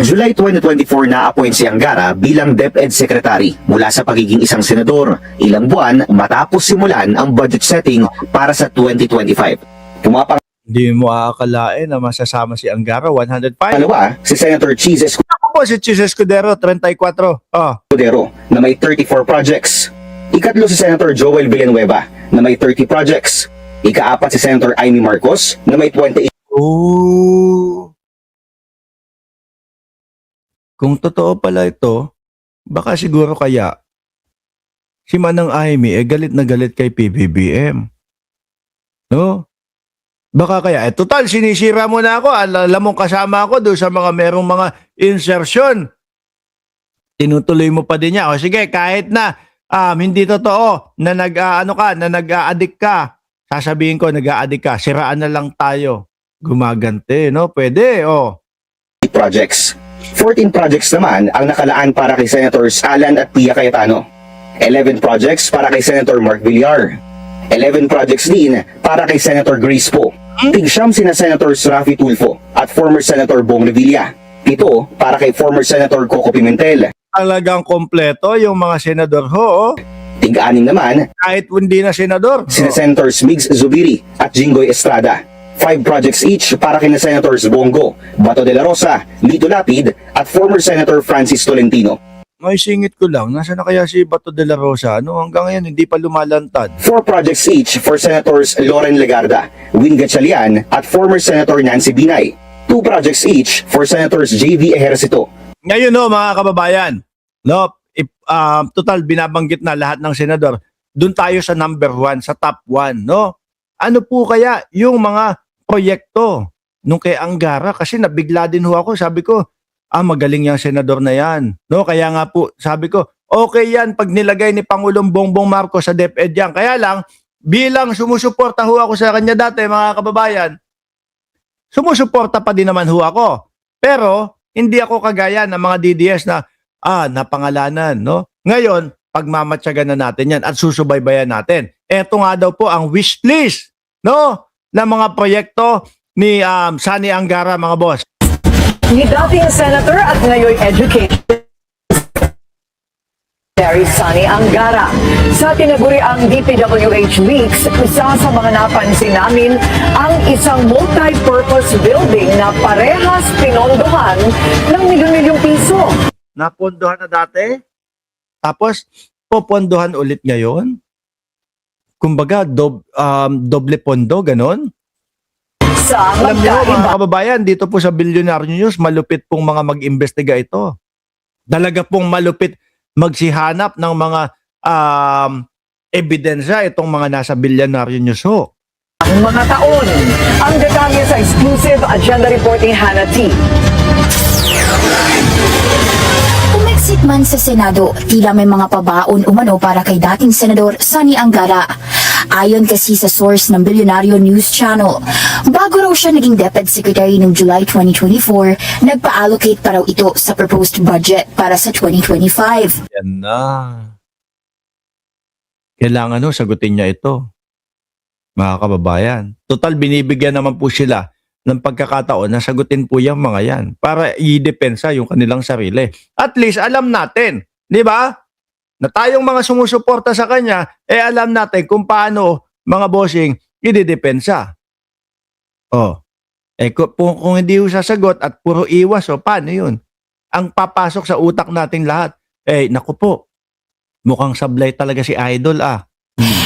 Noong July 2024 na-appoint si Angara bilang DepEd Secretary mula sa pagiging isang senador, ilang buwan matapos simulan ang budget setting para sa 2025. Hindi mo aakalain na masasama si Angara, 105. Pangalawa, si Senator Cheese Ako po si Chis Escudero, 34. Oh. Escudero na may 34 projects. Ikatlo si Senator Joel Villanueva na may 30 projects. Ikaapat si Senator Amy Marcos na may 28. Oh. Kung totoo pala ito, baka siguro kaya si Manang Amy galit na galit kay PBBM. No? Baka kaya, total, sinisira mo na ako. Alam mong kasama ako doon sa mga merong mga insertion. Tinutuloy mo pa din niya. O sige, kahit na hindi totoo na nag-a-addict ka, sasabihin ko nag-a-addict ka, siraan na lang tayo. Gumagante, no? Pwede, oh. Projects. 14 projects naman ang nakalaan para kay Senators Alan at Pia Cayetano. 11 projects para kay Senator Mark Villar. 11 projects din para kay Senator Grace Poe. Tig-siyam sina Senators Raffy Tulfo at former Senator Bong Revilla. 7 para kay former Senator Coco Pimentel. Talagang kompleto yung mga senador ho. Tig-6 naman Kahit hindi na senador. sina Senators Migs Zubiri at Jinggoy Estrada. 5 projects each para kina Senators Bongo, Bato de la Rosa, Lito Lapid at former Senator Francis Tolentino. May singit ko lang, nasa na kaya si Bato de la Rosa? Ano, hanggang ngayon hindi pa lumalantad. 4 projects each for Senators Loren Legarda, Win Gatchalian at former Senator Nancy Binay. 2 projects each for Senators JV Ejercito. Ngayon no, mga kababayan, no, total binabanggit na lahat ng senador. Doon tayo sa number 1, sa top 1, no? Ano po kaya yung mga proyekto nung kay Angara? Kasi nabigla din ho ako, sabi ko, magaling yung senador na yan. No, kaya nga po, sabi ko, okay yan pag nilagay ni Pangulong Bongbong Marcos sa DepEd yan. Kaya lang, bilang sumusuporta ho ako sa kanya dati, mga kababayan, sumusuporta pa din naman ho ako. Pero, hindi ako kagaya ng mga DDS na, napangalanan, no? Ngayon, pagmamatyagan na natin yan at susubaybayan natin. Eto nga daw po ang wish list, no? Na mga proyekto ni Sani Angara, mga boss. Ni dating senator at ngayon educator Sani Angara. Sa tinaguriang DPWH Weeks, isa sa mga napansin namin ang isang multi-purpose building na parehas pinondohan ng milyon-milyong piso. Napondohan na dati, tapos popondohan ulit ngayon. Kumbaga, doble pondo, ganon. Sa Alam niyo, mga magkaiba kababayan, dito po sa Billionaire News, malupit pong mga mag-imbestiga ito. Talaga pong malupit magsihanap ng mga ebidensya itong mga nasa Billionaire News ho. ang mga taon. Ang detalye sa exclusive agenda reporting Hannah T. Umexit man sa Senado, tila may mga pabaon umano para kay dating Senador Sani Angara. Ayon kasi sa source ng Billionaire News Channel, bago raw siya naging DepEd Secretary noong July 2024, nagpa-allocate pa raw ito sa proposed budget para sa 2025. Yan na. Kailangan sagutin niya ito, mga kababayan. Total, binibigyan naman po sila ng pagkakataon na sagutin po yung mga yan para i-depensa yung kanilang sarili. At least, alam natin, di ba? Na tayong mga sumusuporta sa kanya, alam natin kung paano, mga bossing, i-depensa. Kung hindi ho sasagot at puro iwas, paano yun? Ang papasok sa utak nating lahat, naku po, mukhang sablay talaga si Idol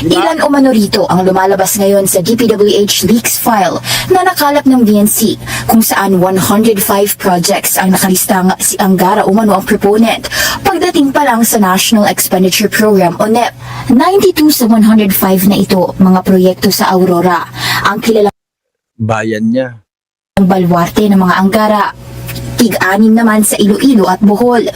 Ilan umano rito ang lumalabas ngayon sa DPWH leaks file na nakalap ng DNC kung saan 105 projects ang nakalistang si Angara umano ang proponent pagdating pa lang sa National Expenditure Program o NEP. 92 sa 105 na ito mga proyekto sa Aurora, ang kilalang bayan niya. balwarte ng mga Angara. Tig-anim naman sa Iloilo at Bohol.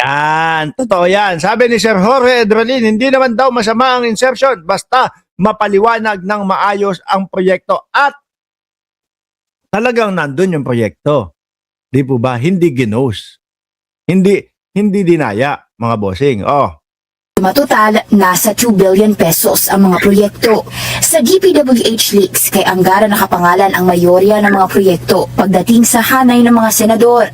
Yan, totoo yan. Sabi ni Sir Jorge Edralin, hindi naman daw masama ang insertion basta mapaliwanag ng maayos ang proyekto at talagang nandun yung proyekto. Di po ba? Hindi ginose. Hindi dinaya, mga bossing. Matotal, nasa 2 billion pesos ang mga proyekto. Sa DPWH leaks, kay Angara nakapangalan ang mayorya ng mga proyekto pagdating sa hanay ng mga senador.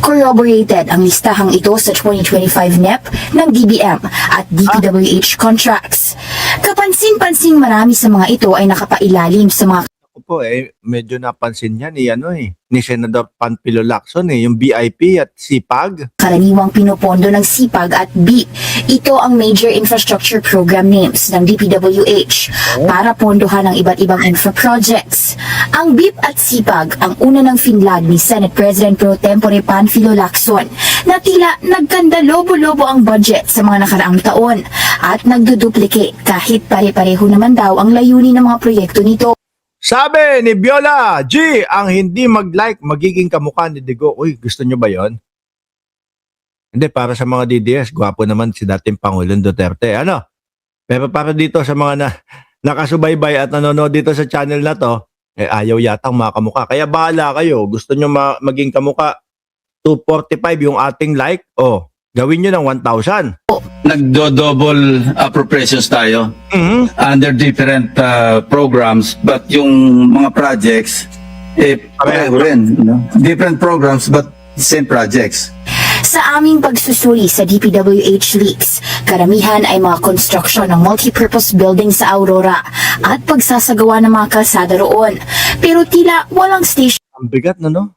Corroborated ang listahang ito sa 2025 NEP ng DBM at DPWH contracts. Kapansin-pansing marami sa mga ito ay nakapailalim sa mga Ako po medyo napansin niya ni Senador Panfilo Lacson yung BIP at SIPAG. karaniwang pinopondo ng SIPAG at BIP. Ito ang major infrastructure program names ng DPWH para pondohan ang iba't ibang infra projects. Ang BIP at SIPAG ang una ng finlag ni Senate President Pro Tempore Panfilo Lacson na tila nagkandalobo-lobo ang budget sa mga nakaraang taon at nagduduplicate kahit pare-pareho naman daw ang layunin ng mga proyekto nito. Sabi ni Viola G, ang hindi mag-like magiging kamukha ni Digo. Uy, gusto nyo ba yon? Hindi, para sa mga DDS, gwapo naman si dating Pangulong Duterte. Ano? Pero para dito sa mga nakasubaybay at nanonood dito sa channel na to, ayaw yatang mga kamukha. Kaya bahala kayo. Gusto nyo maging kamukha? 245 yung ating like. Gawin nyo ng 1,000. Nagdo-double appropriations tayo under different programs, but yung mga projects pareho rin, different programs but same projects. Sa aming pagsusuri sa DPWH leaks, karamihan ay mga construction ng multipurpose building sa Aurora at pagsasagawa ng mga kalsada roon. Pero tila walang station Ang bigat no?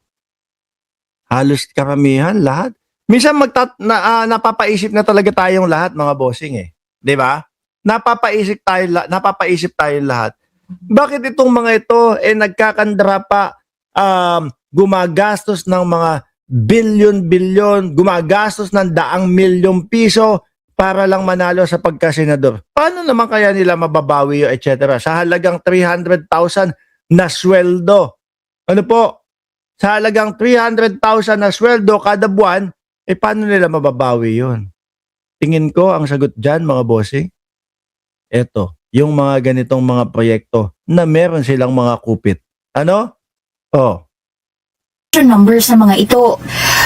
Halos karamihan, lahat. Minsan napapaisip na talaga tayong lahat, mga bossing 'Di ba? Napapaisip tayo lahat. Bakit itong mga ito nagkakandara pa, gumagastos ng mga bilyon-bilyon, gumagastos ng daang milyong piso para lang manalo sa pagkasenador. Paano naman kaya nila mababawi etc. sa halagang 300,000 na sweldo? Ano po? Sa halagang 300,000 na sweldo kada buwan, paano nila mababawi yun? Tingin ko ang sagot dyan, mga bossing, eto, yung mga ganitong mga proyekto na meron silang mga kupit. Ano? number sa mga ito.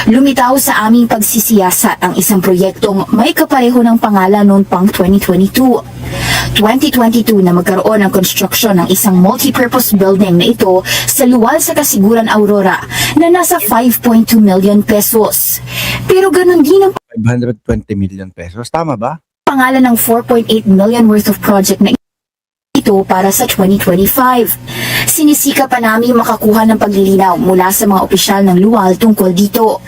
Lumitaw sa aming pagsisiyasat ang isang proyektong may kapareho ng pangalan noon pang 2022. 2022 na magkaroon ng construction ng isang multipurpose building na ito sa luwal sa Kasiguran Aurora na nasa 5.2 million pesos. Pero ganun din ang 520 million pesos. Tama ba? pangalan ng 4.8 million worth of project na ito para sa 2025. Sinisika pa namin makakuha ng paglilinaw mula sa mga opisyal ng luwal tungkol dito.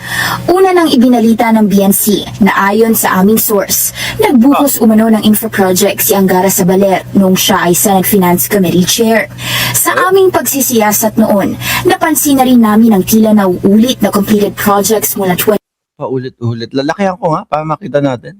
Una nang ibinalita ng BNC na ayon sa aming source, nagbuhos umano ng infra project si Angara Sabaler nung siya ay Senate Finance Committee Chair. Sa aming pagsisiyasat noon, napansin na rin namin ang tila nauulit na completed projects mula Paulit-ulit. Lalakihan ko nga para makita natin.